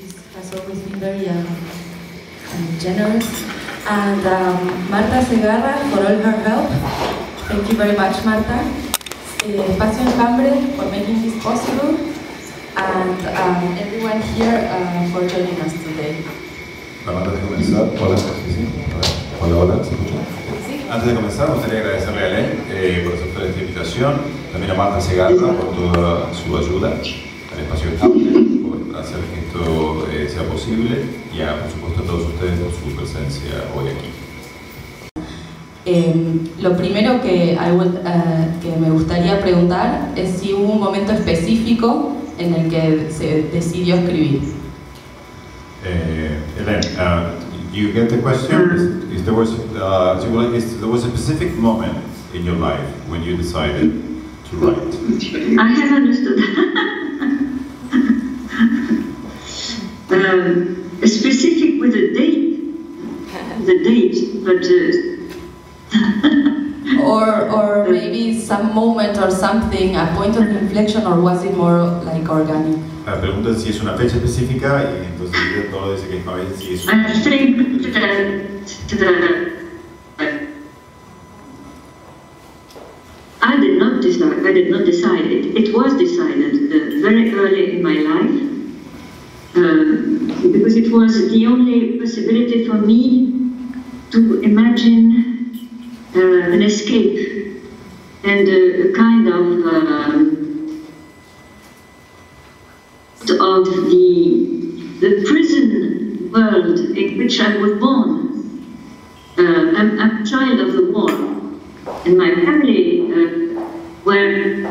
She has always been very generous. And Marta Segarra for all her help. Thank you very much, Marta. Espacio Enjambre for making this possible. And everyone here for joining us today. Antes de comenzar, hola, ¿se escucha? Sí. Antes de comenzar, me gustaría agradecerle a Helen por aceptar esta invitación, también a Marta Segarra por toda su ayuda, al Espacio Enjambre por hacer que esto sea posible y por supuesto a todos ustedes por su presencia hoy aquí. Lo primero que me gustaría preguntar es si hubo un momento específico en el que se decidió escribir. Helen, you get the question? Is there was a specific moment in your life when you decided to write? I have understood. Specific with a date, but. or maybe some moment or something, a point of inflection, or was it more like organic? La pregunta es si es una fecha específica y entonces todo dice que es una vez si es. I think I did not decide it. It was decided very early in my life because it was the only possibility for me to imagine an escape and a kind of the prison world in which I was born. I'm a child of the war, and my family were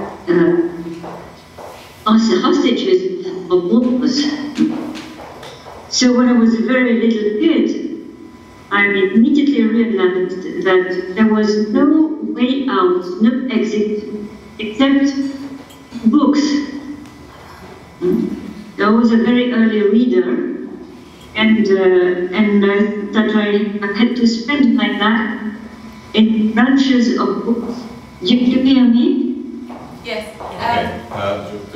hostages of wars. So when I was a very little kid, I immediately realized that there was no way out, no exit, except books. I was a very early reader, and that I had to spend my life in branches of books. You hear me? Yes.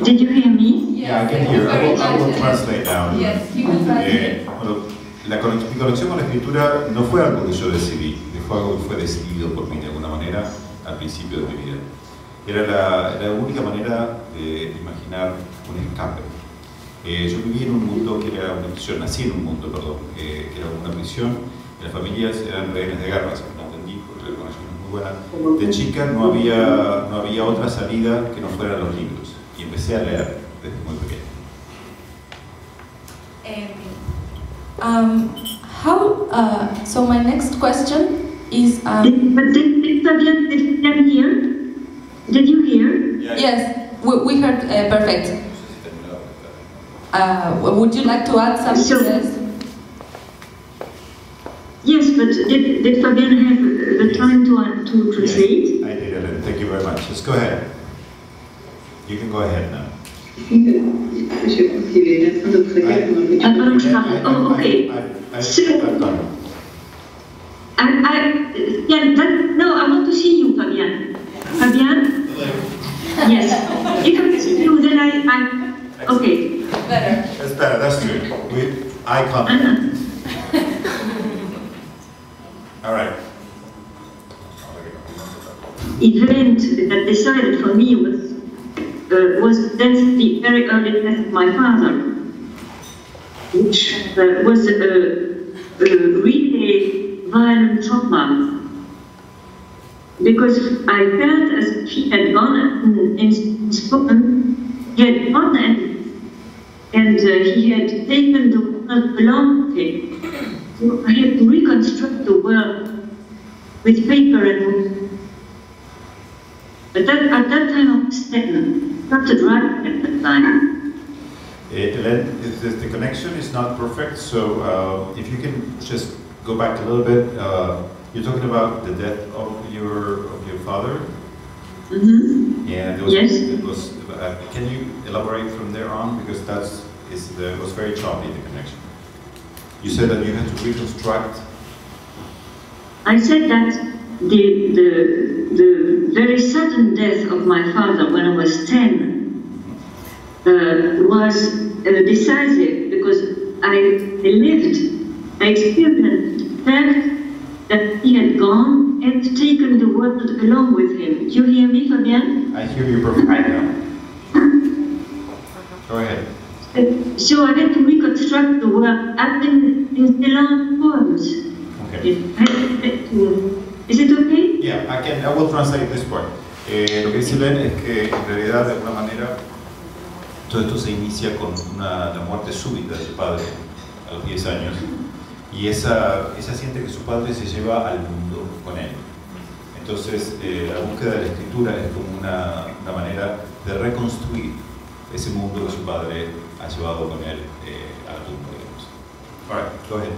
Did you hear me? Yeah, I can hear. I will translate now. Yes, you will translate. Mi conexión con la escritura no fue algo que yo decidí, fue algo que fue decidido por mí de alguna manera al principio de mi vida. Era la única manera de imaginar un escape. Yo viví en un mundo que era una prisión, nací en un mundo, perdón, que era una prisión, y las familias eran rehenes de guerra, según entendí, porque la conexión es muy buena. De chica no había otra salida que no fueran los libros, y empecé a leer desde muy pequeño. So my next question is... Did Fabian hear? Did you hear? Yeah. Yes, we heard perfect. Would you like to add something else? Yes, but did Fabian have the time to translate? Yes, I did, Ellen. Thank you very much. Just go ahead. You can go ahead now. Oh, okay. No, I want to see you, Fabian. Fabian? Yes. If I see you, then okay. Better. That's better, that's true. Eye contact. All right. Event that decided for me was then the very early death of my father, which was a really violent trauma, because I felt as if he had gone in spoken, he had gone and he had taken the world along with him. So I had to reconstruct the world with paper and wood. But at that time I was 10, started writing at that time. Helen, the connection is not perfect, so if you can just go back a little bit. You're talking about the death of your father? Mm-hmm. And yes. Can you elaborate from there on, because it was very choppy, the connection. You said that you had to reconstruct. I said that the very sudden death of my father when I was 10 was decisive, because I experienced the fact that he had gone and taken the world along with him. Do you hear me, Fabienne? I hear you perfectly now. Go ahead. So I had to reconstruct the world up in Celan poems. Okay. Is it okay? Yeah, I will translate this part. Lo que dice Len es que en realidad de alguna manera todo esto se inicia con la muerte súbita de su padre a los 10 años y ella siente que su padre se lleva al mundo con él. Entonces la búsqueda de la escritura es como una manera de reconstruir ese mundo que su padre ha llevado con él a la tumba, digamos. All right, go ahead.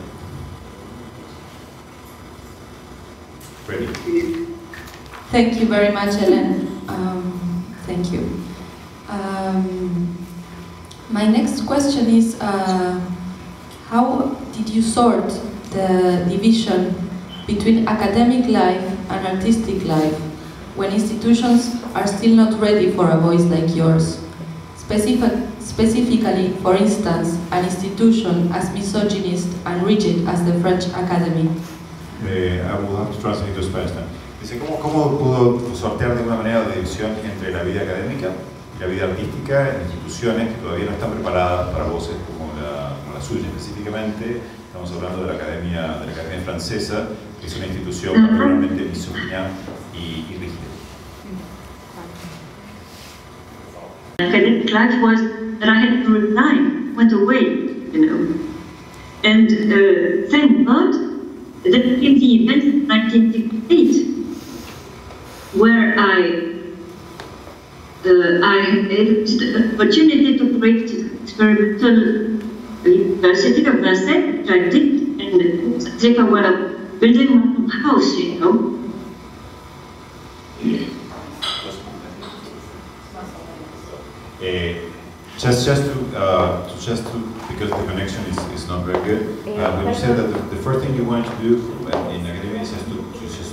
Ready? Thank you very much, Ellen. Thank you. My next question is, how did you sort the division between academic life and artistic life when institutions are still not ready for a voice like yours? Specifically, for instance, an institution as misogynist and rigid as the French Academy. I will have to translate to Spanish now. Dice, ¿cómo pudo sortear de alguna manera la división entre la vida académica y la vida artística en instituciones que todavía no están preparadas para voces como la suya? Específicamente, estamos hablando de la Academia Francesa, que es una institución particularmente misógina y rígida. Academic life was that I had to resign, went away, you know. And thank God that came the event in 1968, where I had the opportunity to create an experimental university of Versailles, which I did, and as if I were building my house, you know. Just to because the connection is not very good. When you said that the first thing you wanted to do in academia is just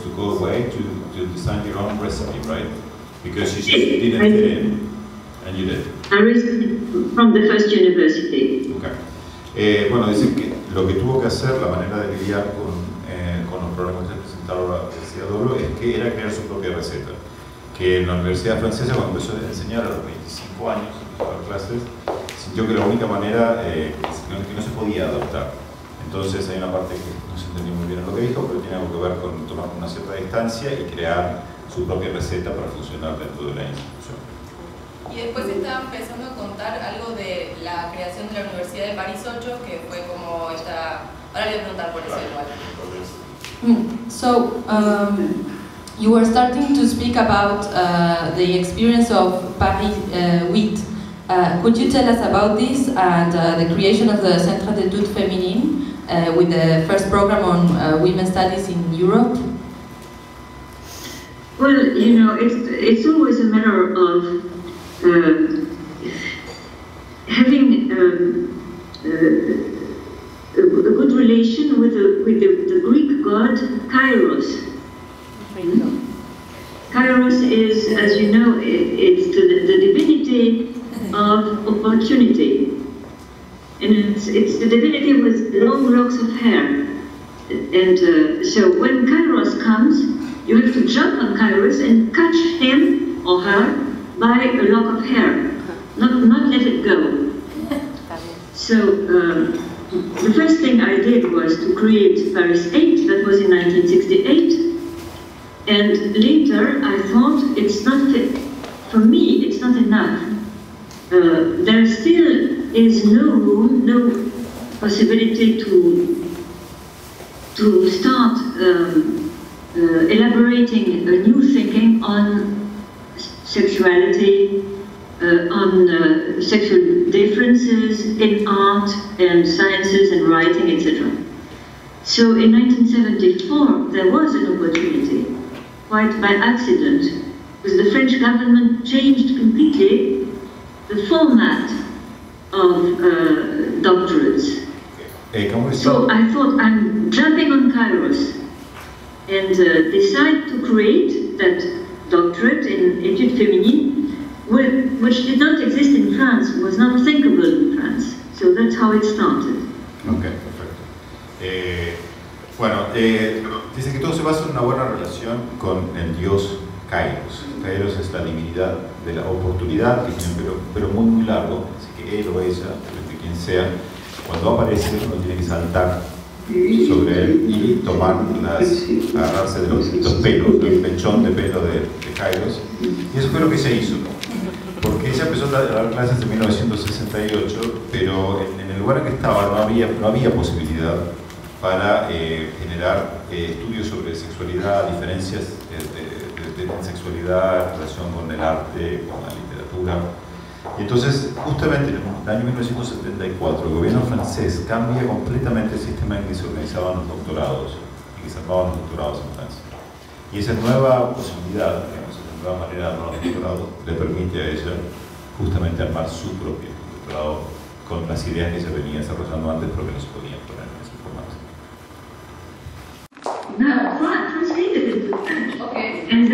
to go away to design your own recipe, right? Because you just didn't fit in, and you did. I resigned from the first university. Okay. Bueno, dice que lo que tuvo que hacer, la manera de lidiar con los problemas que presentaron la Universidad de Oro, es que era crear su propia receta. Que en la Universidad Francesa, cuando empezó a enseñar a los 25 años, a dar clases, sintió que la única manera que no se podía adaptar. Entonces hay una parte que no se entendió muy bien en lo que dijo, pero tiene algo que ver con tomar una cierta distancia y crear su propia receta para funcionar dentro de la institución. Y después estaba empezando a contar algo de la creación de la Universidad de París 8, que fue como esta... Ahora le voy a preguntar por eso igual. So, you were starting to speak about the experience of Paris 8. Could you tell us about this and the creation of the Centre d'études féminines with the first program on women's studies in Europe? Well, you know, it's always a matter of having a good relation with the Greek god Kairos. Kairos is, as you know, it's the divinity of opportunity, and it's the divinity with long locks of hair. And so when Kairos comes, you have to jump on Kairos and catch him or her by a lock of hair, not let it go. So the first thing I did was to create Paris 8, that was in 1968. And later, I thought it's not, for me, it's not enough. There still is no room, no possibility to start elaborating a new thinking on sexuality, on sexual differences in art and sciences and writing, etc. So in 1974, there was an opportunity, quite by accident, because the French government changed completely the format of doctorates. So I thought, I'm jumping on Kairos and decide to create that doctorate in études féminines, which did not exist in France, was not thinkable in France. So that's how it started. Ok, perfecto. Bueno, dice que todo se basa en una buena relación con el dios Kairos. Kairos es la divinidad de la oportunidad, que tiene un pelo muy muy largo, así que él o ella, de quien sea, cuando aparece uno tiene que saltar sobre él y agarrarse de los pelos, del mechón de pelo de Kairos. Y eso fue lo que ella hizo, porque ella empezó a dar clases en 1968, pero en el lugar en que estaba no había posibilidad para generar estudios sobre sexualidad, diferencias de sexualidad en relación con el arte, con la literatura. Y entonces, justamente en el año 1974, el gobierno francés cambia completamente el sistema en que se organizaban los doctorados y que se armaban los doctorados en Francia. Y esa nueva posibilidad, digamos, esa nueva manera de armar los doctorados, le permite a ella justamente armar su propio doctorado con las ideas que ella venía desarrollando antes, pero que no se podían poner en ese formato. No, translate it into French. Okay. And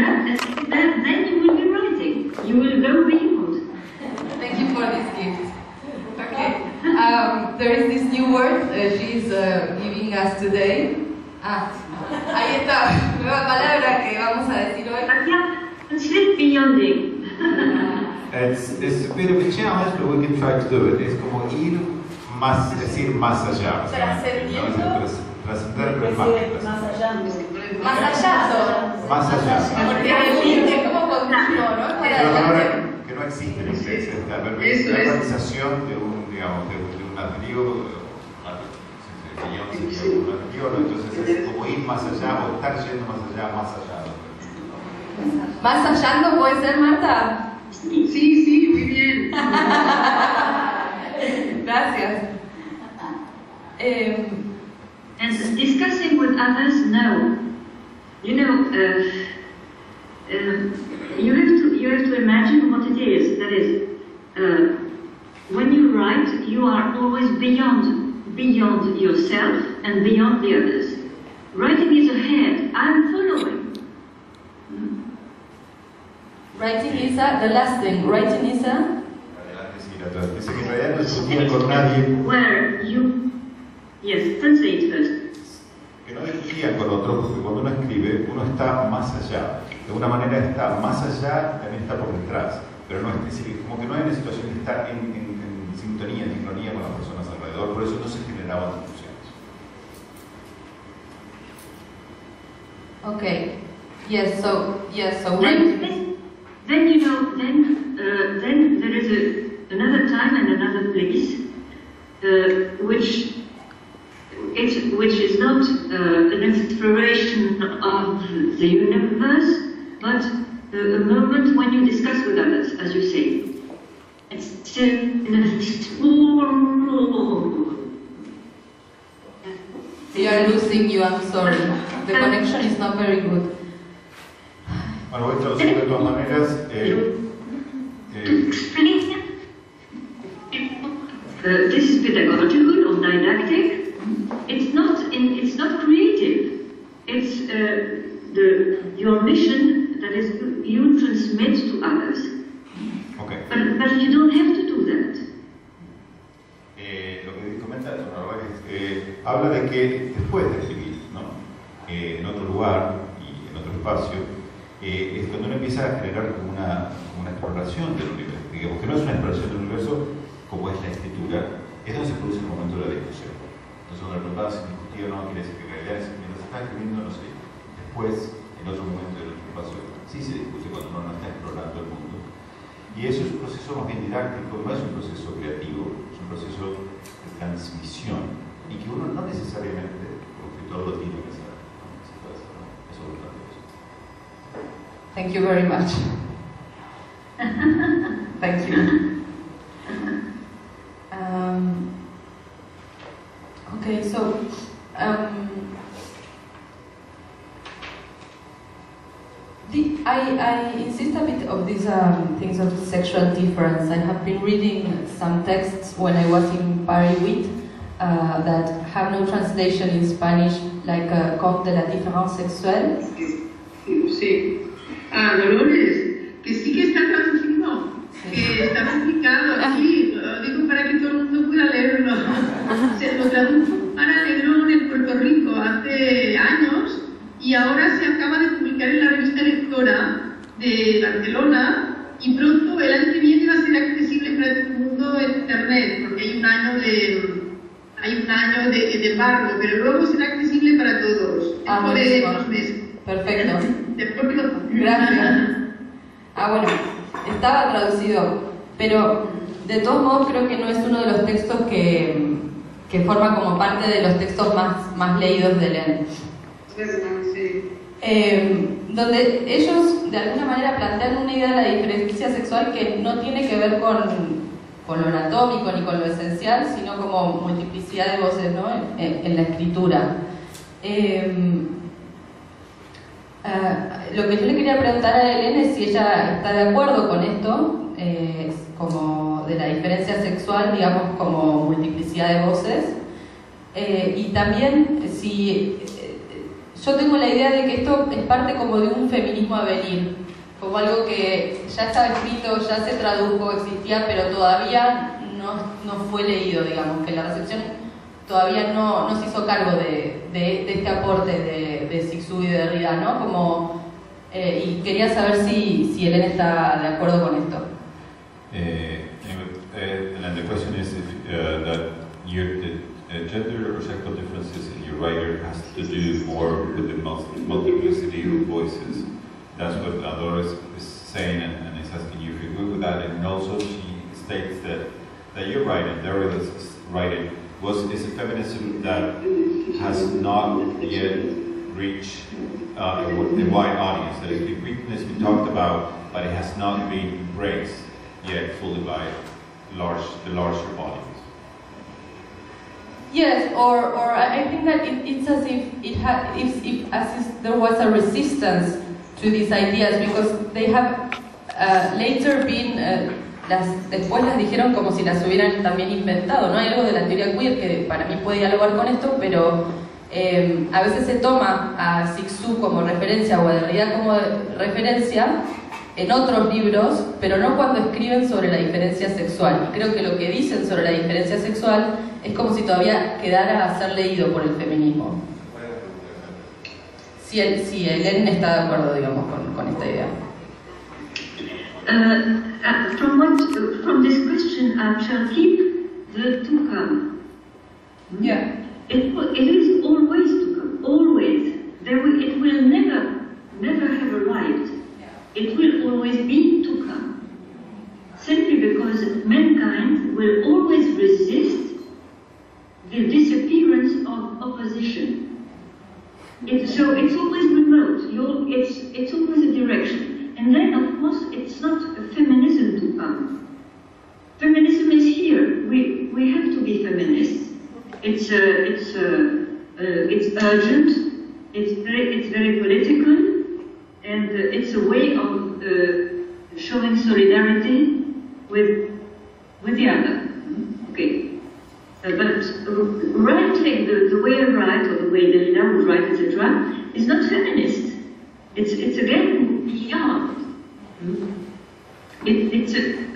then you will be writing. You will go beyond. Thank you for this gift. Okay. There is this new word she's giving us today. Ahí está, nueva palabra que vamos a decir hoy. Translate beyonding. It's a bit of a challenge, but we can try to do it. Es como ir más, es decir, más allá. Trascendiendo. Trascender, pero es más. Más allá. Más allá. Porque es como continuo, ¿no? Es una palabra que no existe en inglés, es la verbalización de un adjetivo, entonces es como ir más allá o estar yendo más allá, más allá. ¿Más allá no puede ser, Marta? Sí, muy bien. Gracias. And discussing with others, no. You know, you have to imagine what it is. That is, when you write, you are always beyond yourself and beyond the others. Writing is ahead. I'm following. Writing is the last thing. Writing is Dice que en realidad no discutía con nadie. Where you, yes, translate first. Que no discutía con otro, porque cuando uno escribe, uno está más allá. De alguna manera está más allá, también está por detrás. Pero no es decir, como que no hay una situación de estar en sintonía, en sincronía con las personas alrededor, por eso no se generaban discusiones. okay. Yes. So Then you know. Then there is another time and another place, which is not an exploration of the universe, but a moment when you discuss with others, as you say. It's We are losing you. I'm sorry. The connection is not very good. Bueno, voy a traducir de todas maneras. This is pedagogical or didactic. It's not creative. It's your mission, that is, you transmit to others. Okay. But you don't have to do that. Lo que comenta habla de que después de escribir, ¿no? En otro lugar y en otro espacio, es cuando uno empieza a generar como una exploración del universo. Digamos que no es una exploración del universo como es la escritura, es donde se produce el momento de la discusión. Entonces, cuando le preguntaba si discutía o no, quiere decir que en realidad mientras está escribiendo, no sé, después, en otro momento del espacio, sí se discute cuando uno no está explorando el mundo. Y eso es un proceso más bien didáctico, no es un proceso creativo, es un proceso de transmisión y que uno no necesariamente, como escritor, lo tiene que hacer. Eso es lo que Thank you very much. Thank you. Okay, so I insist a bit of these things of sexual difference. I have been reading some texts when I was in Paris that have no translation in Spanish, like Compte de la différence sexuelle. Sí. Dolores, que sí que está traducido, que está publicado aquí, lo digo para que todo el mundo pueda leerlo. Se lo tradujo Ana Negrón en Puerto Rico hace años y ahora se acaba de publicar en la revista Lectora de Barcelona y pronto, el año que viene, va a ser accesible para todo el mundo en Internet, porque hay un año de embargo, pero luego será accesible para todos. Dentro de unos meses. Perfecto. Gracias. Bueno, estaba traducido, pero de todos modos creo que no es uno de los textos que forma como parte de los textos más leídos de Hélène. Sí. Donde ellos de alguna manera plantean una idea de la diferencia sexual que no tiene que ver con lo anatómico ni con lo esencial, sino como multiplicidad de voces, ¿no? en la escritura. Lo que yo le quería preguntar a Hélène es si ella está de acuerdo con esto, como de la diferencia sexual, digamos, como multiplicidad de voces, y también si yo tengo la idea de que esto es parte como de un feminismo a venir, como algo que ya estaba escrito, ya se tradujo, existía, pero todavía no fue leído, digamos, que la recepción todavía no se hizo cargo de este aporte de Cixous y de Derrida, ¿no? Y quería saber si Hélène está de acuerdo con esto. And the question is if that the gender or sexual differences in your writer has to do more with the multiplicity of voices. That's what Adora is saying, and is asking you if you agree with that. And also she states that your writing, Derrida's writing, is a feminism that has not yet reached a wide audience. That is the weakness we talked about, but it has not been embraced yet fully by the larger audience. Yes, or I think that it's as if there was a resistance to these ideas, because they have later been después las dijeron como si las hubieran también inventado, ¿no? Hay algo de la teoría queer que para mí puede dialogar con esto, pero a veces se toma a Cixous como referencia o a Derrida como referencia en otros libros, pero no cuando escriben sobre la diferencia sexual. Y creo que lo que dicen sobre la diferencia sexual es como si todavía quedara a ser leído por el feminismo. Si Hélène está de acuerdo, digamos, con esta idea. From this question, I shall keep the to come. Yeah. It is always to come, always. It will never have arrived. It will always be to come. Simply because mankind will always resist the disappearance of opposition. So it's always remote. It's always a direction. And then, of course, it's not a feminism to come. Feminism is here. We have to be feminists. It's urgent. It's very political. And it's a way of showing solidarity with the other. Okay. But writing the way I write, or the way Derrida would write, etc., is not feminist. It's again beyond.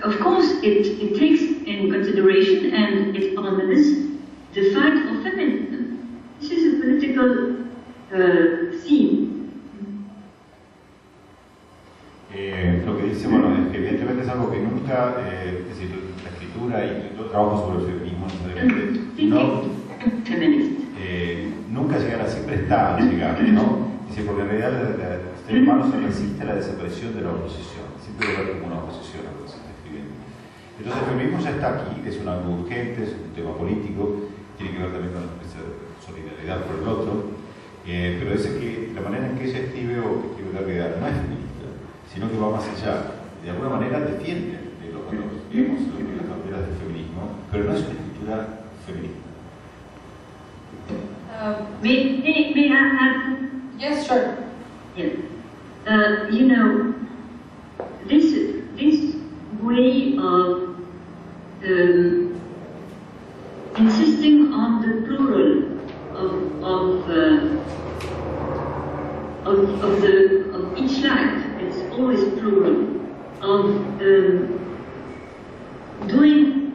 Of course, it takes in consideration and it honors the fight for feminism. This is a political theme. Lo que dice, bueno, es que evidentemente es algo que nunca, es decir, la escritura y todo trabajo sobre el feminismo nunca llegará, siempre está llegando, ¿no? Dice, porque en realidad el ser humano se resiste a la desaparición de la oposición, siempre va a haber como una oposición a lo que se está escribiendo. Entonces el feminismo ya está aquí, es un algo urgente, es un tema político, tiene que ver también con esa solidaridad por el otro, pero dice que la manera en que ella escribe o que escribe Derrida no es feminista, sino que va más allá, de alguna manera defiende de los valores, digamos, las banderas del feminismo, pero no es una escritura feminista. May I add? Yes, sure. Yes. You know, this way of insisting on the plural of each life, it's always plural, of doing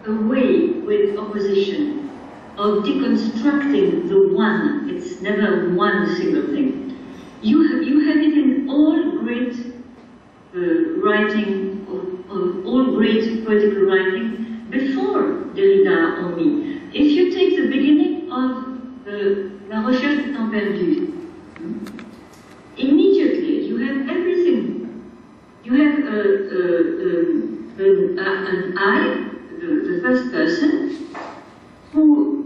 away with with opposition, of deconstructing the one. It's never one single thing. You have it in all great writing, all great poetical writing before Derrida or me. If you take the beginning of La Recherche du Temps Perdu, immediately you have everything. You have an I, the first person, who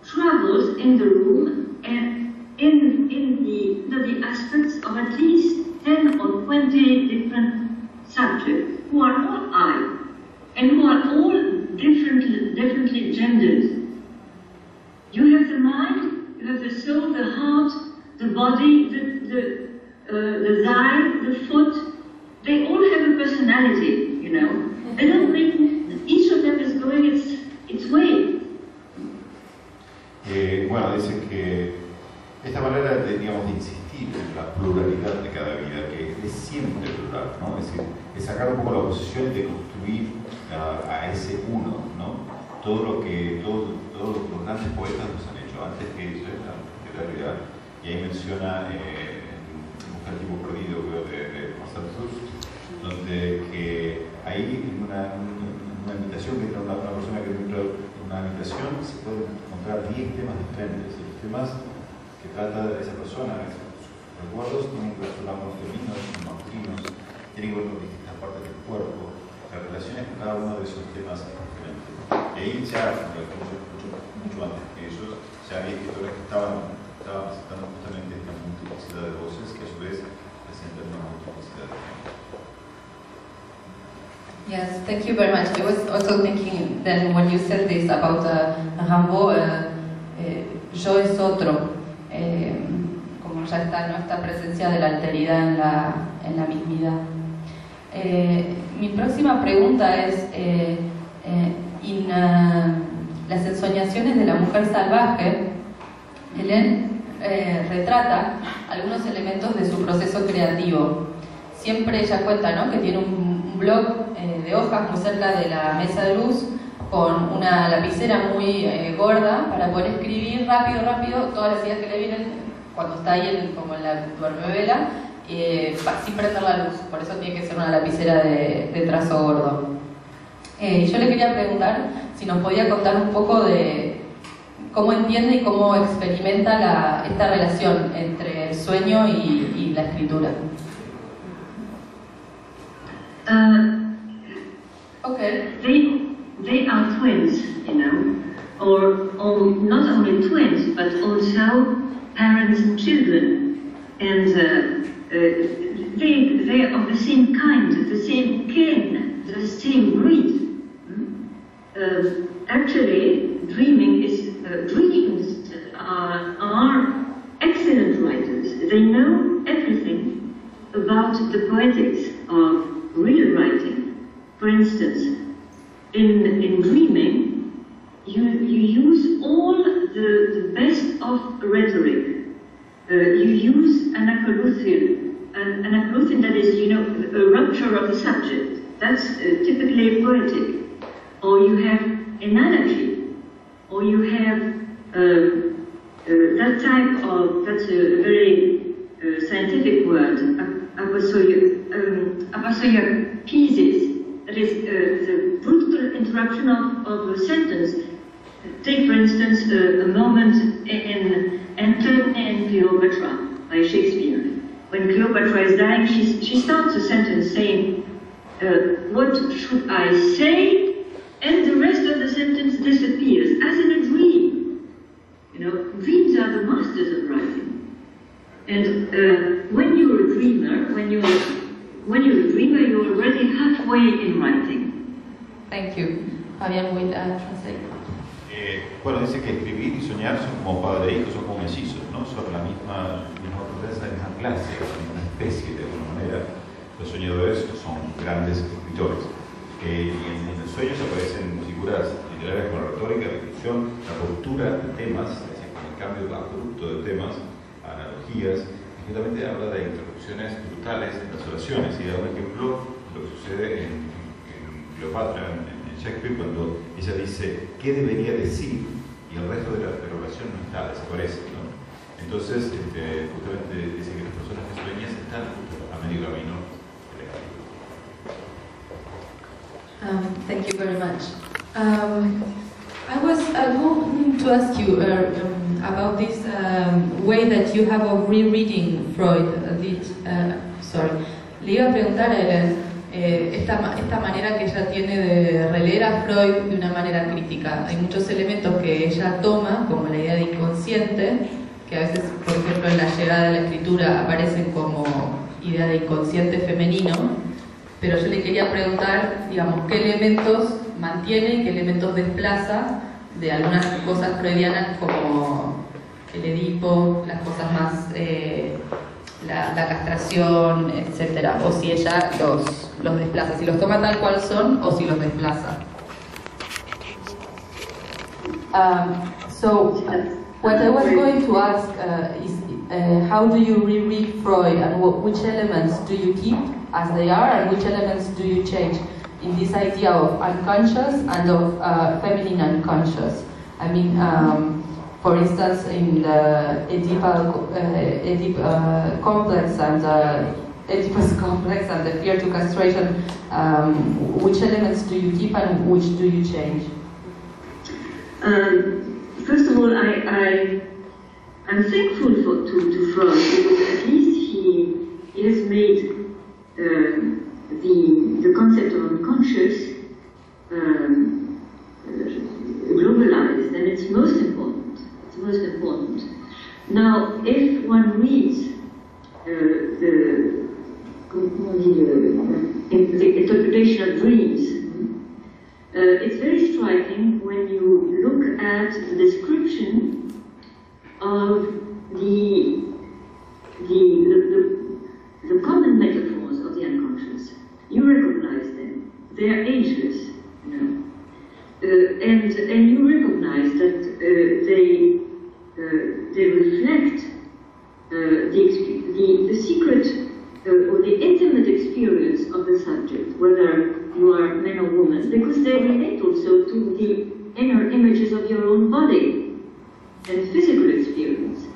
travels in the room and in the aspects of at least 10 or 20 different subjects, who are all I, and who are all differently gendered. You have the mind, you have the soul, the heart, the body, the thigh, the foot. They all have a personality, you know. They don't make, each of them is going its way. Bueno, dice que esta manera de, digamos, de insistir en la pluralidad de cada vida, que es siempre plural, ¿no? Es decir, de sacar un poco la oposición y de construir a ese uno, ¿no? Todo lo que todos los grandes poetas nos han hecho antes que ellos, antes que Derrida, y ahí menciona Un tiempo perdido, creo, de Marcel Proust, donde que ahí en una invitación que entra una persona que entra en una habitación se pueden encontrar 10 temas diferentes, y los temas que trata de esa persona, sus recuerdos, tienen que ver con ambos femeninos, masculinos, tienen que ver con distintas partes del cuerpo, las relaciones con cada uno de esos temas diferentes. Y ahí ya, mucho antes que ellos, ya había escritores que estaban presentando justamente esta multiplicidad de voces que a su vez presentan una multiplicidad de género. Yes, thank you very much. I was also thinking then when you said this about Rimbaud, yo es otro, como ya está, ¿no? Esta presencia de la alteridad en la mismidad. Mi próxima pregunta es, en las ensoñaciones de la mujer salvaje, Hélène retrata algunos elementos de su proceso creativo. Siempre ella cuenta, ¿no?, que tiene un blog de hojas muy cerca de la mesa de luz con una lapicera muy gorda para poder escribir rápido todas las ideas que le vienen cuando está ahí como en la duermevela, sin prender la luz. Por eso tiene que ser una lapicera de trazo gordo. Yo le quería preguntar si nos podía contar un poco de cómo entiende y cómo experimenta esta relación entre el sueño y la escritura. Okay. They are twins, you know, or not only twins, but also parents and children, and they are of the same kind, the same kin, the same breed. Actually, dreams are excellent writers. They know everything about the poetics of real writing. For instance, in dreaming, you use all the best of rhetoric. You use anacoluthien, that is, you know, a rupture of the subject. That's typically poetic. Or you have analogy, or you have that type of, that's a very scientific word, aposiopesis. That is the brutal interruption of a sentence. Take, for instance, a moment in Antony and Cleopatra by Shakespeare. When Cleopatra is dying, she starts a sentence saying, what should I say? And the rest of the sentence disappears, as in a dream. You know, dreams are the masters of writing. And when you're a dreamer, when you're already halfway in writing. Thank you. Fabián will translate. Bueno, dice que escribir y soñar son como padre e hijo, son como mellizos, ¿no? Son la misma clase, la misma especie de alguna manera. Los soñadores son grandes escritores. Y en los sueños aparecen figuras literarias como la retórica, la descripción, la ruptura de temas, es decir, con el cambio abrupto de temas, analogías. Justamente habla de interrupciones brutales en las oraciones, y da un ejemplo de lo que sucede en Cleopatra, en Shakespeare cuando ella dice qué debería decir y el resto de la oración no está, desaparece, ¿no? Entonces, justamente dice que las personas que sueñan están a medio camino de la escritura. Thank you very much. I want to ask you about this way that you have of rereading Freud. Le iba a preguntar esta manera que ella tiene de releer a Freud de una manera crítica. Hay muchos elementos que ella toma, como la idea de inconsciente, que a veces, por ejemplo, en la llegada de la escritura aparecen como idea de inconsciente femenino, pero yo le quería preguntar, digamos, qué elementos mantiene y qué elementos desplaza de algunas cosas freudianas como el Edipo, las cosas más, la castración, etcétera, o si ella los desplaza, si los toma tal cual son o si los desplaza. What I was going to ask is how do you reread Freud, and which elements do you keep as they are and which elements do you change in this idea of unconscious and of feminine unconscious? I mean, for instance, in the Oedipus complex and Oedipus complex and the fear to castration, which elements do you keep and which do you change? First of all, I'm thankful to Freud because at least he has made the concept of unconscious globalized, and it's most important. It's most important. Now, if one reads the interpretation of dreams, it's very striking when you look at the description of the common metaphors of the unconscious. You recognize them. They are ageless, you know. And you recognize that they reflect the secret or the intimate experience of the subject, whether you are man or woman, because they relate also to the inner images of your own body and physical experience.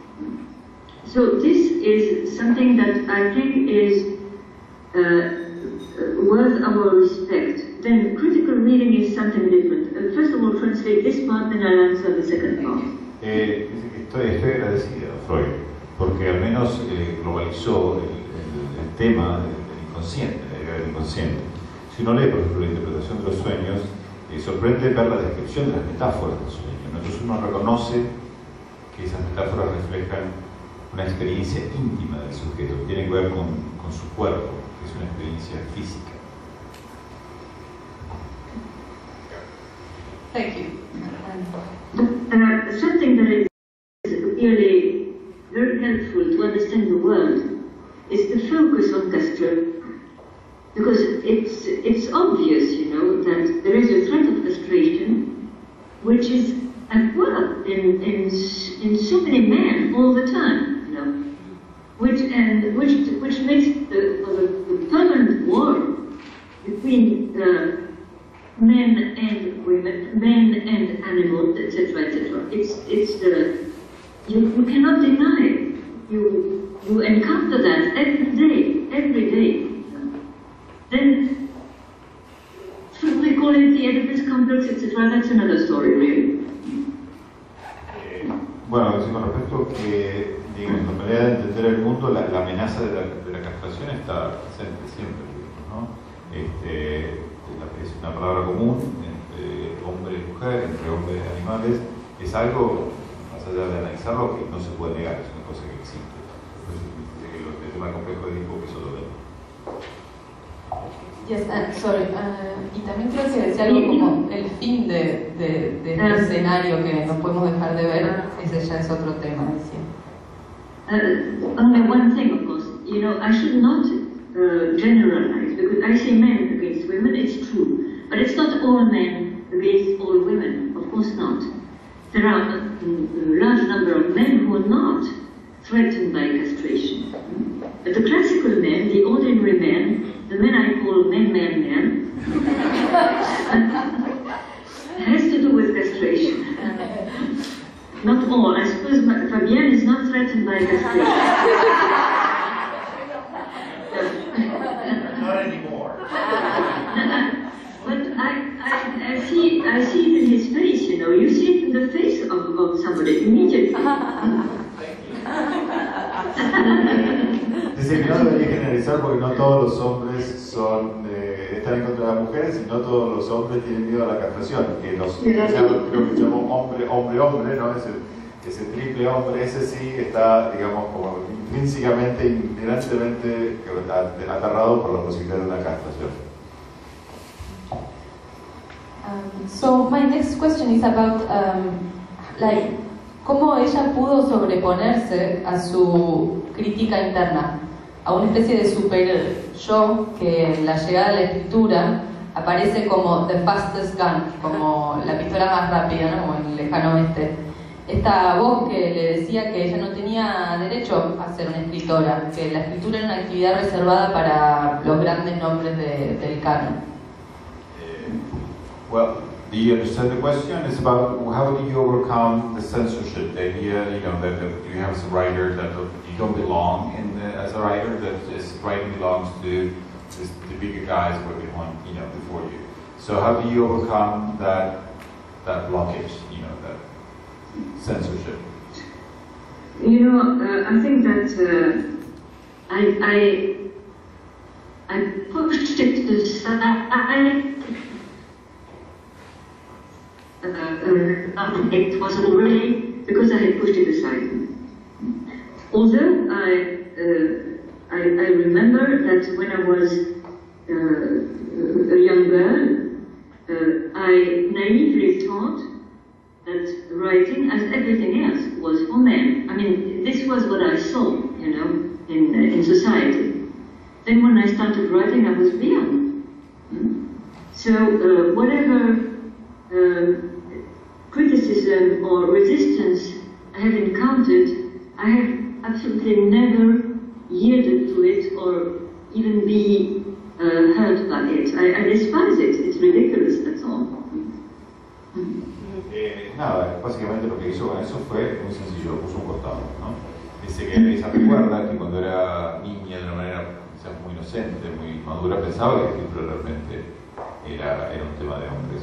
So this is something that I think is worth our respect. Then critical reading is something different. First of all, translate this part, then I'll answer the second part. Estoy agradecida a Freud, porque al menos globalizó el tema del inconsciente, la idea del inconsciente. Si uno lee, por ejemplo, la interpretación de los sueños, sorprende ver la descripción de las metáforas del sueño, ¿no? Entonces uno reconoce que esas metáforas reflejan una experiencia íntima del sujeto, que tiene que ver con su cuerpo, que es una experiencia física. Thank you. Something that is really very helpful to understand the world is the focus on castration, because it's obvious, you know, that there is a threat of castration which is at work in so many men all the time, you know, which makes the permanent war between men and women, men and animals, etc., etc. You cannot deny it. You encounter that every day. Then, should we call it the Oedipus complex, etc.? That's another story, really. Bueno, con respecto a que, digamos, la manera de entender el mundo, la amenaza de la castración está presente siempre, ¿no? Es una palabra común entre hombre y mujer, entre hombres y animales, es algo, más allá de analizarlo, que no se puede negar, es una cosa que existe. Entonces, el tema complejo de Edipo que solo ve. Yes, sorry. Y también creo que decía algo como el fin de este escenario que no podemos dejar de ver, ese ya es otro tema, decía. Only one thing, of course. You know, I should not generalize, because I say men against women, it's true. But it's not all men against all women, of course not. There are a large number of men who are not threatened by castration. But the classical men, the ordinary men, the men I call men, manifestation. Not anymore. But I see it in his face, you know. You see it in the face of somebody immediately. Dice que no debería generalizar porque no todos los hombres están en contra de las mujeres y no todos los hombres tienen miedo a la castración. Que creo que llamó hombre, ¿no? Ese triple hombre, ese sí está, digamos, como intrínsecamente, inherentemente aterrado por la posibilidad de una castración. So my next question is about like cómo ella pudo sobreponerse a su crítica interna, a una especie de super yo que en la llegada a la escritura aparece como the fastest gun, como la pistola más rápida, ¿no? Como en el lejano oeste. Esta voz que le decía que ella no tenía derecho a ser una escritora, que la escritura era una actividad reservada para los grandes nombres del canon. Well, do you understand the question? It's about how do you overcome the censorship, the idea, you know, that you have as a writer that you don't belong as a writer, that this writing belongs to the bigger guys before you. So how do you overcome that blockage, you know, that censorship? You know, I think that I pushed it aside. It was already because I had pushed it aside. Although I remember that when I was a young girl, I naively thought that writing, as everything else, was for men. I mean, this was what I saw, you know, in society. Then when I started writing, I was beyond. So whatever criticism or resistance I have encountered, I have absolutely never yielded to it or even be hurt by it. I despise it. It's ridiculous, that's all. Nada, básicamente lo que hizo con eso fue muy sencillo, puso un costado, ¿no? Dice que ella recuerda que cuando era niña, de una manera quizás muy inocente, muy madura, pensaba que la escritura realmente era un tema de hombres.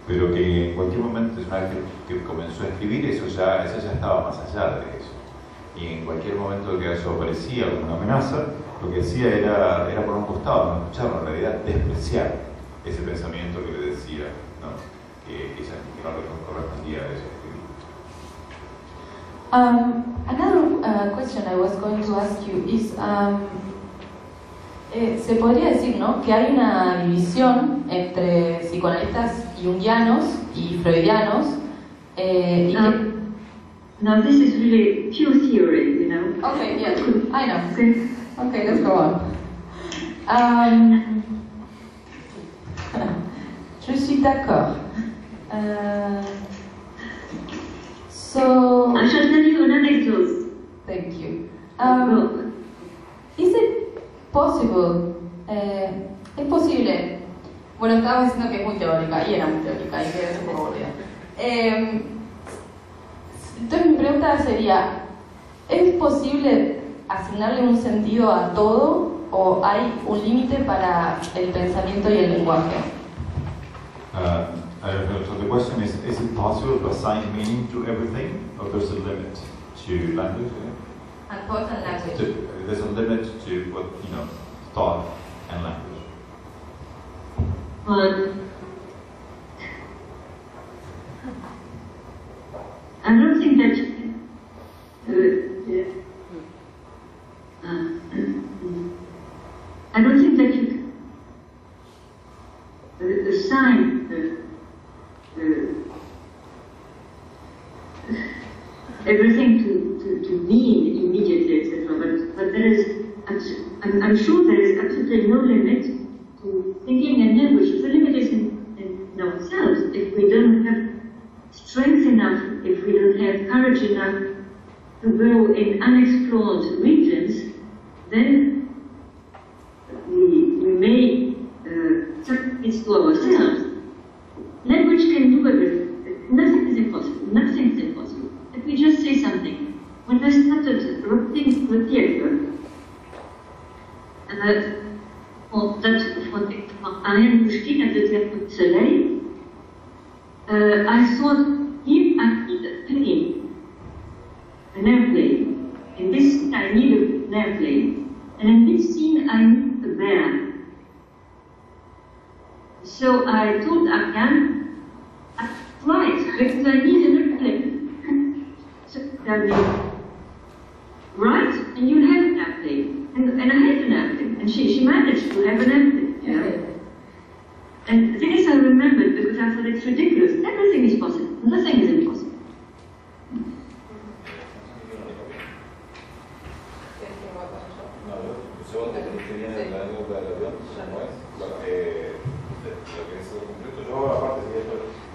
Pero que en cualquier momento, una vez que comenzó a escribir, eso ya estaba más allá de eso. Y en cualquier momento que eso aparecía como una amenaza, lo que hacía era por un costado, no escucharlo, en realidad despreciar ese pensamiento que le decía, ¿no? que no le correspondía a eso. Another question I was going to ask you is, se podría decir, ¿no?, que hay una división entre psicoanalistas jungianos y freudianos. Now this is really pure theory, you know. Okay, yes, I know. Okay, let's go on. Je suis d'accord. So I shall tell you an anecdote. Thank you. Is it possible? Es posible. Bueno, estaba diciendo que es muy teórica, y era muy teórica, y que es un poco aburrida. Entonces mi pregunta sería, ¿es posible asignarle un sentido a todo o hay un límite para el pensamiento y el lenguaje? So the question is it possible to assign meaning to everything, or there's a limit to language? Yeah? And thought and language. There's a limit to what, you know, thought and language. I don't think that I don't think that you assign everything to mean immediately, etc. But there is, I'm sure there is absolutely no limit to thinking and language. The limit is in ourselves. If we don't have strength enough, if we don't have courage enough to go in unexplored regions, then we may sacrifice to ourselves. Language can do everything. Nothing is impossible. Nothing is impossible. Let me just say something. When I started for Ariane Pouchkine at the Théâtre du Soleil, I thought him acted a plane, an airplane. In this scene, I need an airplane. And in this scene, I need a bear. So I told Ariane, right, because I need an airplane. So right, and you have an airplane. And I had an airplane, and she managed to have an airplane, you know? And this I remembered because I thought it's ridiculous. Everything is possible, nothing is impossible.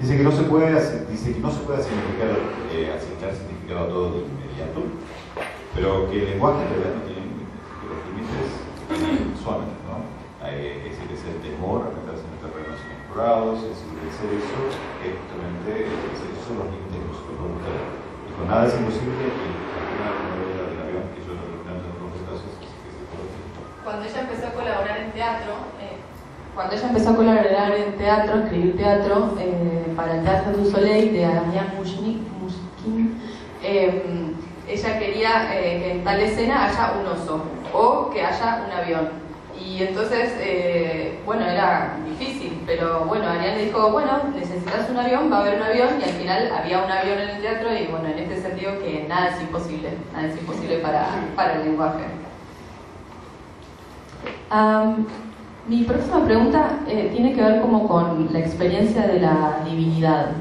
Dice que no se puede significar, asignar significado a todo de inmediato, pero que el lenguaje en realidad no tiene los límites suaves, ¿no? Es decir, es el temor a meterse en terrenos inexplorados, es decir, eso es justamente, esos son los límites que nosotros podemos tener. Dijo, nada es imposible y al final del avión, que yo lo recomiendo en algunos casos, es que se puede hacer. Cuando ella empezó a colaborar en teatro, escribir teatro para el Théâtre du Soleil de Ariane Pouchkine, ella quería que en tal escena haya un oso o que haya un avión. Y entonces, bueno, era difícil, pero bueno, Ariane le dijo, bueno, necesitas un avión, va a haber un avión, y al final había un avión en el teatro, y bueno, en este sentido que nada es imposible para el lenguaje. Mi próxima pregunta tiene que ver como con la experiencia de la divinidad.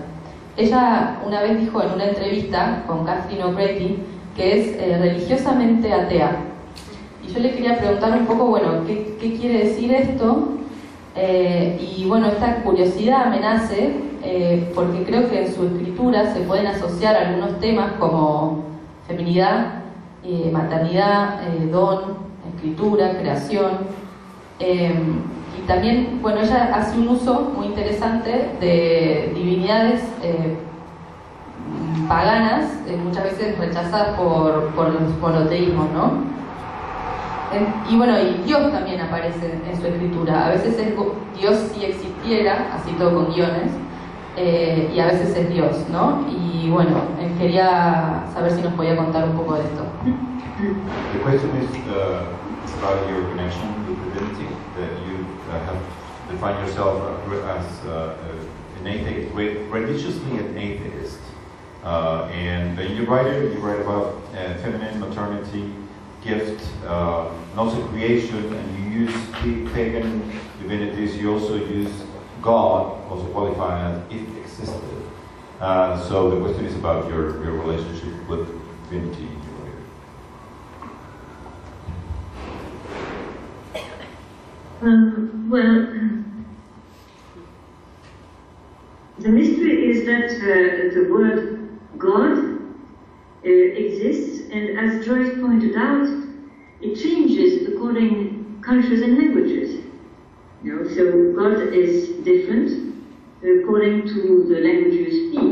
Ella una vez dijo en una entrevista con Catherine O'Grady que es religiosamente atea. Y yo le quería preguntar un poco, bueno, ¿qué quiere decir esto? Y bueno, esta curiosidad me nace porque creo que en su escritura se pueden asociar algunos temas como feminidad, maternidad, don, escritura, creación. Y también, bueno, ella hace un uso muy interesante de divinidades paganas, muchas veces rechazadas por los monoteísmos, ¿no? Y bueno, y Dios también aparece en su escritura. A veces es Dios si existiera, así todo con guiones, y a veces es Dios, ¿no? Y bueno, quería saber si nos podía contar un poco de esto. The question is about your connection with divinity, that you have defined yourself as an atheist, religiously an atheist. And when you write about feminine maternity, gift, and also creation, and you use pagan divinities, you also use God, also qualifying as if it existed. So the question is about your relationship with divinity. Well, the mystery is that the word God exists, and as Joyce pointed out, it changes according cultures and languages. You know, so God is different according to the language you speak.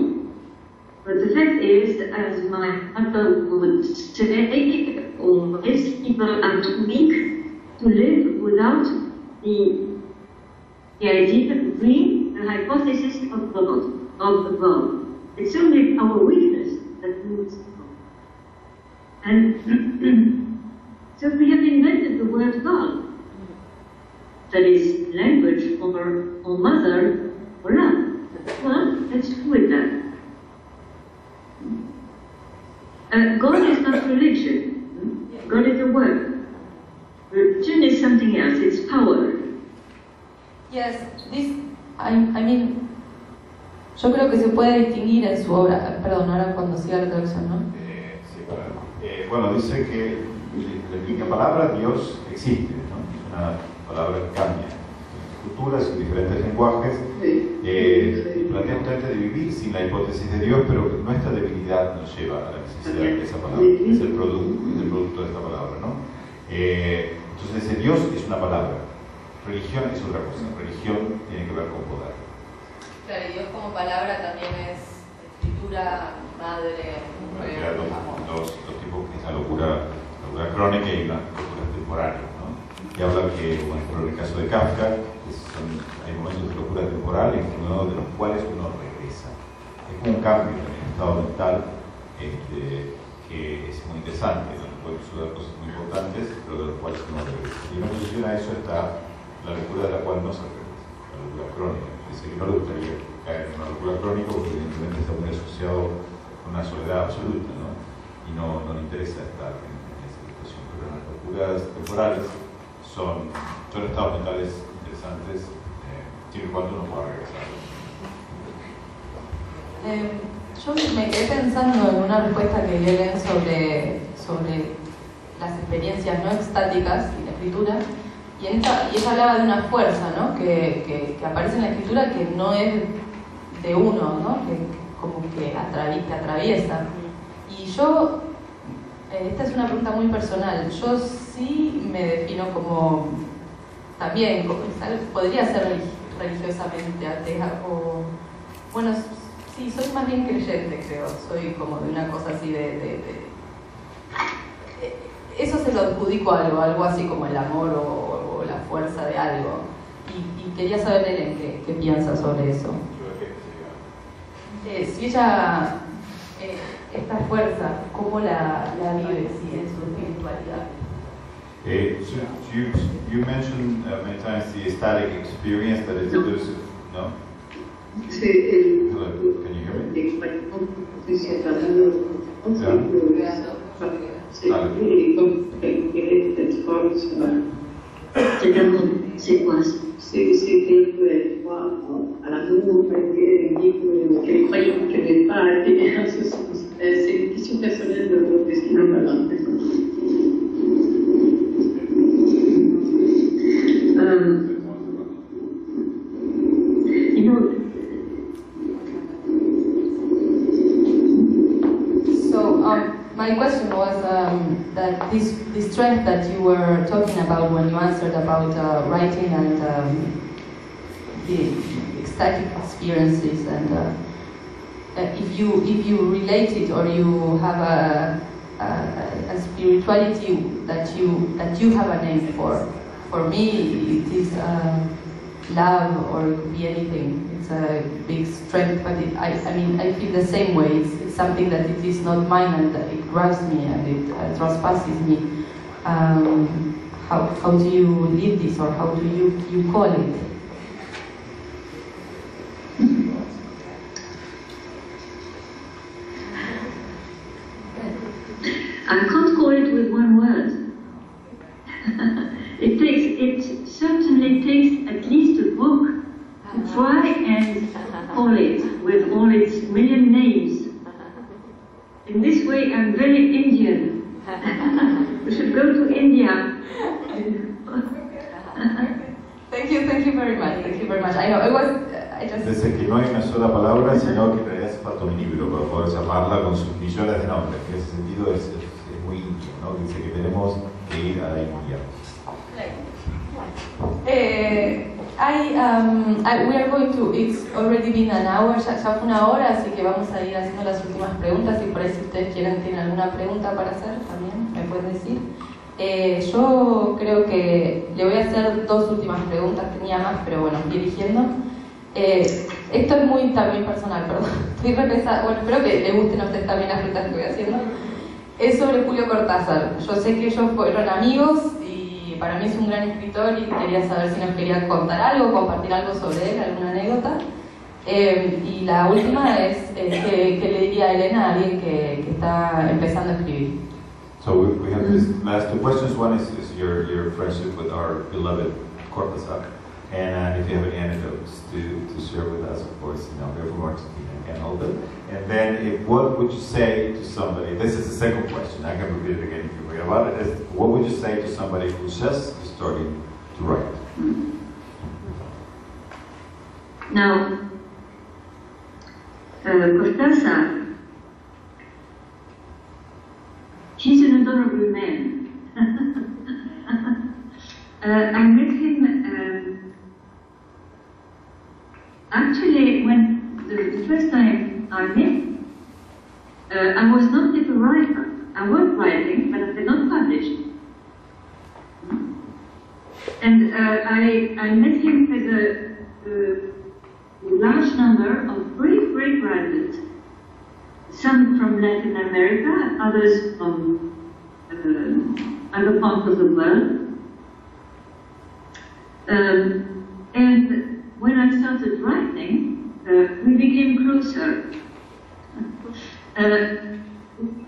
But the fact is, as my mother would say, always people are too weak to live without the idea, the dream, the hypothesis of God. It's only our weakness that moves God. And so we have invented the word God. That is language or mother or love. Well, let's do with that. God is not religion. God is a word. Religion is something else. It's power. Yes, I mean, yo creo que se puede distinguir en su obra. Perdón, ahora cuando siga la traducción, ¿no? Sí, bueno, dice que la palabra Dios existe, ¿no? Es una palabra que cambia en culturas, en diferentes lenguajes. Plantea justamente de vivir sin la hipótesis de Dios, pero nuestra debilidad nos lleva a la necesidad de esa palabra. Es el producto de esta palabra, ¿no? Entonces ese Dios es una palabra, religión es otra cosa, religión tiene que ver con poder. Claro, y Dios como palabra también es escritura, madre, dos tipos, que es la locura crónica y la locura temporal, ¿no? que habla que, por ejemplo, en el caso de Kafka, hay momentos de locura temporal en uno de los cuales uno regresa. Es como un cambio en el estado mental que es muy interesante, donde pueden suceder cosas muy importantes, pero de los cuales uno regresa. Y en oposición a eso está la locura de la cual no se regresa, la locura crónica. Dice que no le gustaría caer en una locura crónica porque evidentemente está muy asociado con una soledad absoluta, ¿no? Y no le interesa estar en esa situación. Pero las locuras temporales son estados mentales interesantes, siempre y cuando uno pueda regresar. Yo me quedé pensando en una respuesta que dio Helen sobre las experiencias no estáticas y la escritura, y ella hablaba de una fuerza, ¿no? que aparece en la escritura que no es de uno, ¿no? Que como que atraviesa. Y yo, esta es una pregunta muy personal, yo sí me defino como, también, podría ser religiosamente atea, o, bueno, sí, soy más bien creyente, creo, soy como de una cosa así eso se lo adjudico a algo así como el amor o la fuerza de algo, y quería saber Helen qué piensa sobre eso. Si ella, esta fuerza, ¿cómo la vive en su espiritualidad? You mentioned many times the ecstatic experience that is elusive, no? Sí, Can you hear me? C'est quoi? C'était croire à l'amour que les croyants ne pouvaient pas aider en ce sens. C'est une question personnelle de ce qui n'a pas You know, my question was that this strength that you were talking about when you answered about writing and the ecstatic experiences, and if you relate it, or you have a spirituality that you have a name for. For me, it is love, or it could be anything. It's a big strength, but I feel the same way. It's something that it is not mine, and it grabs me and it trespasses me. How do you live this, or how do you call it? I can't call it with one word. It certainly takes at least a book to try and call it with all its million names. In this way, I'm very Indian. We should go to India. Thank you very much. I know, I just... Desde que no hay una sola palabra, sino que en realidad hace falta un libro para poder llamarla con sus millones de nombres. En ese sentido es muy indio, ¿no? Dice que tenemos que ir a la India. We are going to, it's already been an hour, ya fue una hora, así que vamos a ir haciendo las últimas preguntas, y por ahí si ustedes tienen alguna pregunta para hacer, también me pueden decir. Yo creo que le voy a hacer dos últimas preguntas, tenía más, pero bueno, fui eligiendo. Esto es muy también personal, perdón. Estoy repensando, bueno, espero que les gusten a ustedes también las preguntas que voy haciendo. Es sobre Julio Cortázar. Yo sé que ellos fueron amigos, y para mí es un gran escritor, y quería saber si nos quería contar algo, compartir algo sobre él, alguna anécdota. Y la última es, ¿qué le diría a Elena a alguien que está empezando a escribir? So we have these last two questions. One is your friendship with our beloved Cortázar, and if you have any anecdotes to share with us, of course, we're from Argentina, I can't hold it. And then, what would you say to somebody? This is the second question. I can repeat it again if you forget about it. What would you say to somebody who's just starting to write? Now, Cortázar, he's an adorable man. I met him actually when the first time I met him, I was not yet a writer. I was writing, but I did not publish. And I met him with a large number of great writers, some from Latin America, others from other parts of the world. And when I started writing, we became closer.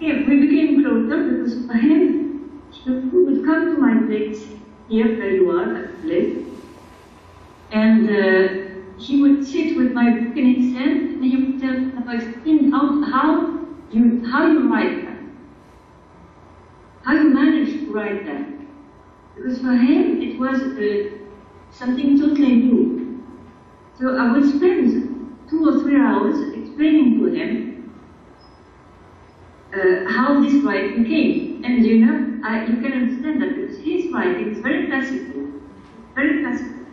We became closer because for him, he would come to my place here where you are, at the place, and he would sit with my book in his hand, and he would explain how you write that, how you manage to write that, because for him it was something totally new. So I would spend 2 or 3 hours explaining to him how this writing came. And you know, you can understand that because his writing is very classical, very classical.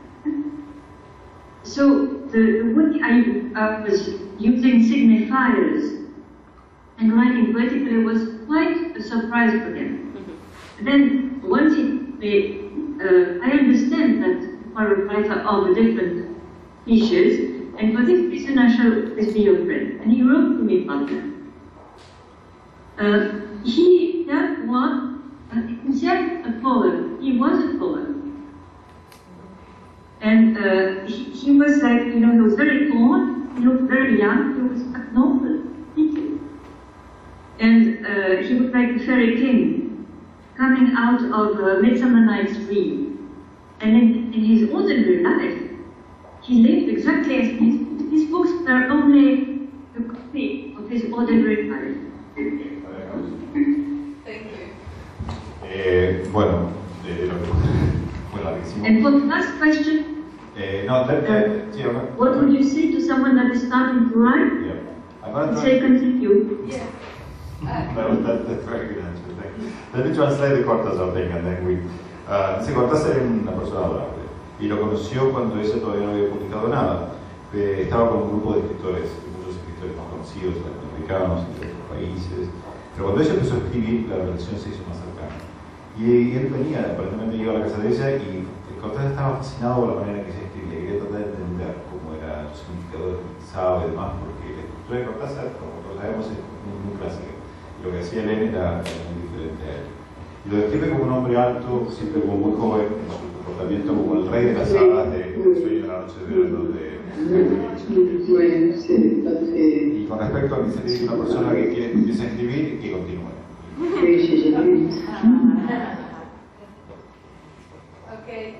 So the way I was using signifiers and writing poetically was quite a surprise for him. Then once I understand that for a writer of different issues, and for this reason I shall always be your friend. And he wrote to me about that. He himself a poet. He was a poet. And he was like, you know, he was very tall, he looked very young, he was abnormal, and he was like the fairy king, coming out of Midsummer Night's Dream. And in his ordinary life, he lived exactly as his books are only a copy of his ordinary life. Thank you. Bueno, and for the last question, what would you say to someone that is starting to write? Yeah. Say continue. Yeah. That's very good answer. Thank you. Let me translate the Cortázar thing and then we. Dice Cortázar era una persona adorable y lo conoció cuando ella todavía no había publicado nada. Estaba con un grupo de escritores, muchos escritores más conocidos, latinoamericanos y de otros países. Pero cuando ella empezó a escribir, la relación se hizo más cercana. Y él venía, aparentemente llegó a la casa de ella y Cortázar estaba fascinado por la manera en que ella escribía. Quería tratar de entender cómo era su significado, lo que pensaba y demás, porque la estructura de Cortázar, como todos sabemos, es muy clásica. Y lo que hacía Elena era muy diferente a él. Y lo describe como un hombre alto, siempre como muy joven, en su comportamiento como el rey de las hadas de Sueño de la Noche de Verano de y con respecto a que se tiene una persona que quiere empieza a escribir y que continúe. Okay,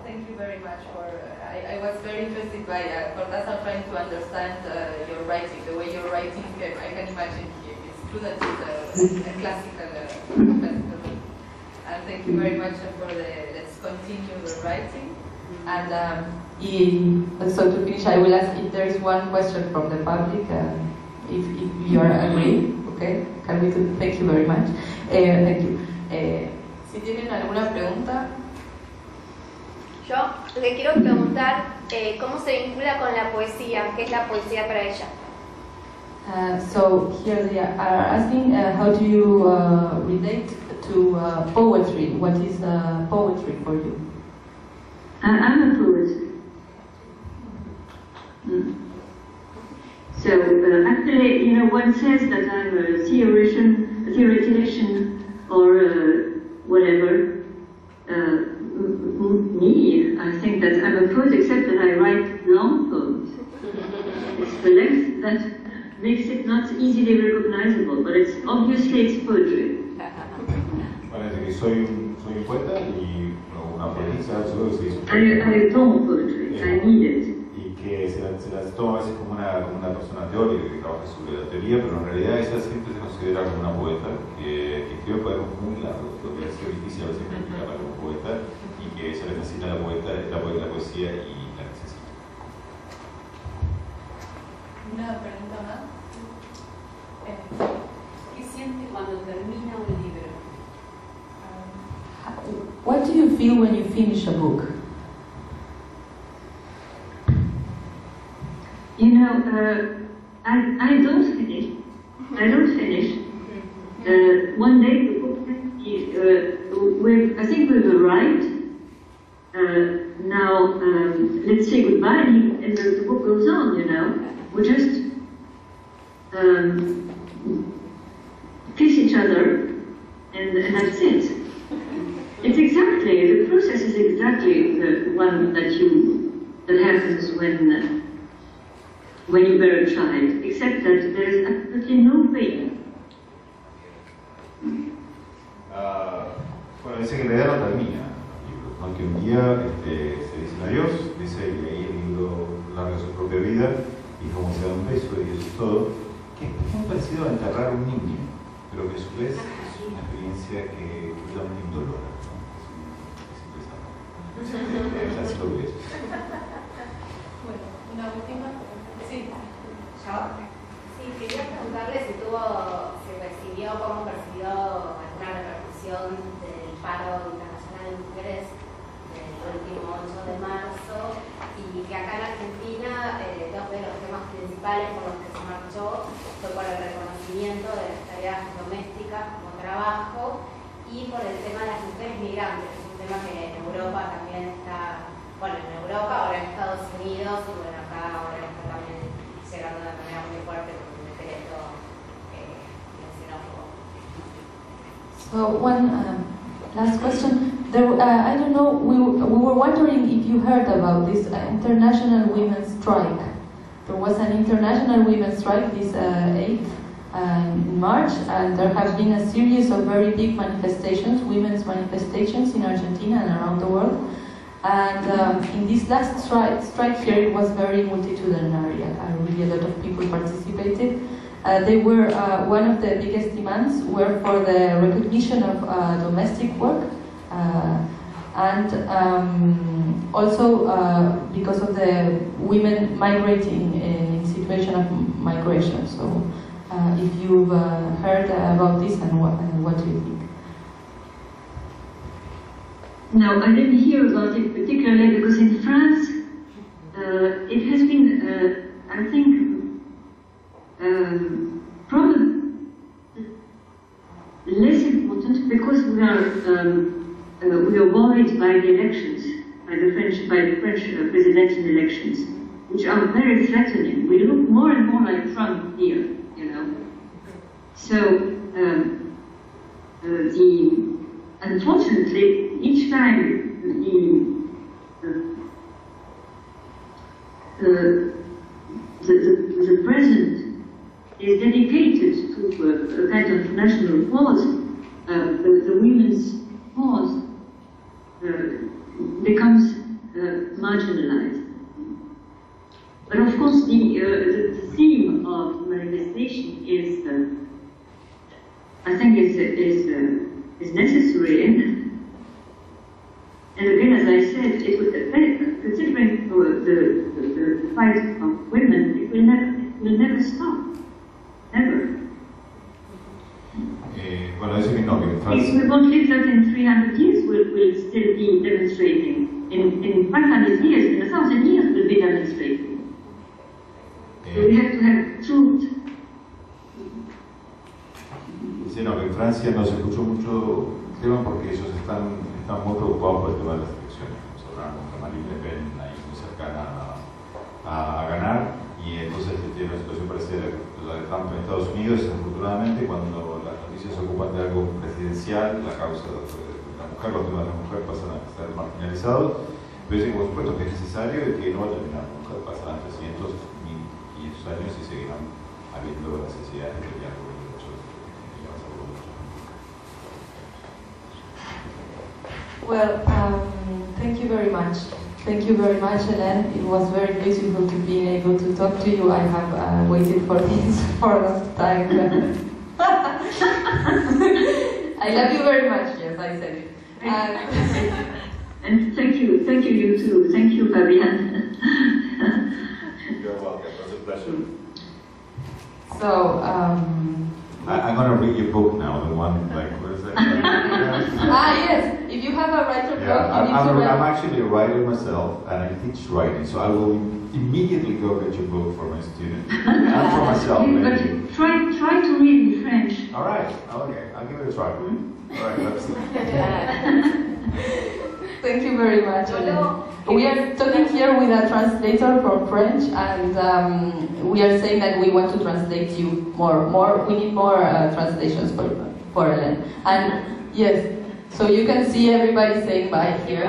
thank you very much for. I was very interested by Cortázar trying to understand your writing, the way you're writing. I can imagine it's true that it's a classical book. And thank you very much for the. Let's continue the writing. And so to finish, I will ask if there is one question from the public. If you are agree, okay? Can we do? Thank you very much. Thank you. Si tienen alguna pregunta. Yo le quiero preguntar cómo se vincula con la poesía, qué es la poesía para ella. So here they are asking, how do you relate to poetry? What is poetry for you? I'm a poet. So actually, you know, one says that I'm a theoretician, or whatever. Me, I think that I'm a poet, except that I write long poems. It's the length that makes it not easily recognizable, but obviously it's poetry. Parece que soy un poeta y una poetisa, I don't poetry, I need it. Y que se las toma a veces como una persona teórica que trabaja sobre la teoría, pero en realidad ella siempre se considera como una poeta que escribe poemas muy largos, lo que ha sido difícil a veces practicarla como poeta, y que ella le fascina la poesía y la necesita. Una pregunta más. ¿Qué siente cuando termina un libro? What do you feel when you finish a book? You know, I don't finish. I don't finish. One day the book, I think we will write, now, let's say goodbye, and the book goes on, you know. We just kiss each other, and that's it. It's exactly, the process is exactly the one that happens when you bear a child, except that there is absolutely no pain. Bueno, dice que la idea no termina, ¿no? Que un día se dicen adiós, dice que ahí el libro larga su propia vida y como se da un beso y eso es todo, que es muy parecido a enterrar a un niño, pero que a su vez es una experiencia que da un indolor, ¿no? Es interesante. Así lo ves. Bueno, una última. Sí. ¿Yo? Sí, quería preguntarle si recibió, cómo percibió alguna repercusión del paro internacional de mujeres del último 8 de marzo y que acá en Argentina dos de los temas principales por los que se marchó fue por el reconocimiento de las tareas domésticas como trabajo y por el tema de las mujeres migrantes, que es un tema que en Europa también está, bueno, en Europa, ahora en Estados Unidos y bueno, acá ahora está también llegando de manera muy fuerte con un decreto xenófobo. So one last question. I don't know, we were wondering if you heard about this international women's strike. There was an international women's strike this 8th in March, and there have been a series of very big manifestations, women's manifestations in Argentina and around the world. And in this last strike here, it was very multitudinary. Really a lot of people participated. They were one of the biggest demands were for the recognition of domestic work, and also because of the women migrating in situation of migration. So, if you've heard about this and what do you think? No, I didn't hear about it particularly because in France it has been, I think, probably less important because we are worried by the elections, by the French presidential elections, which are very threatening. We look more and more like Trump here, you know. So unfortunately, each time the president is dedicated to a kind of national cause, the women's cause becomes marginalized. But of course, the theme of manifestation is, I think, is necessary. And again, as I said, considering the fight of women, it will never stop. Never. Bueno, dice que no, que en Francia... We won't live that in 300 years we'll still be demonstrating. In 500 years, in 1,000 years, we'll be demonstrating. So we have to have truth. Dice no, que en Francia no se escuchó mucho el tema porque ellos están muy preocupados por el tema de las elecciones. Vamos a hablar con Marine Le Pen ahí muy cercana a ganar, y entonces tiene una situación parecida a la de Trump en Estados Unidos. Desafortunadamente, cuando las noticias se ocupan de algo presidencial, la causa de la mujer, los temas de la mujer pasan a ser marginalizados, pero dicen por supuesto que es necesario y que no va a terminar nunca, pasarán 300 ni 500 años y seguirán habiendo necesidades de diálogo. Well, thank you very much. Thank you very much, Hélène. It was very beautiful to be able to talk to you. I have waited for this for a long time. I love you very much, yes, I said it. And thank you you too. Thank you, Fabienne. You're welcome, it was a pleasure. So, I'm going to read your book now, the one, like, what is that? Yes, if you have a writer blog, yeah, you need to write. I'm actually a writer myself, and I teach writing, so I will immediately go get your book for my student. And for myself, maybe. But try to read in French. All right, okay, I'll give it a try. All right, let's see. Thank you very much, Hélène. We are talking here with a translator from French, and we are saying that we want to translate you more. We need more translations for Hélène. And yes, so you can see everybody saying bye here.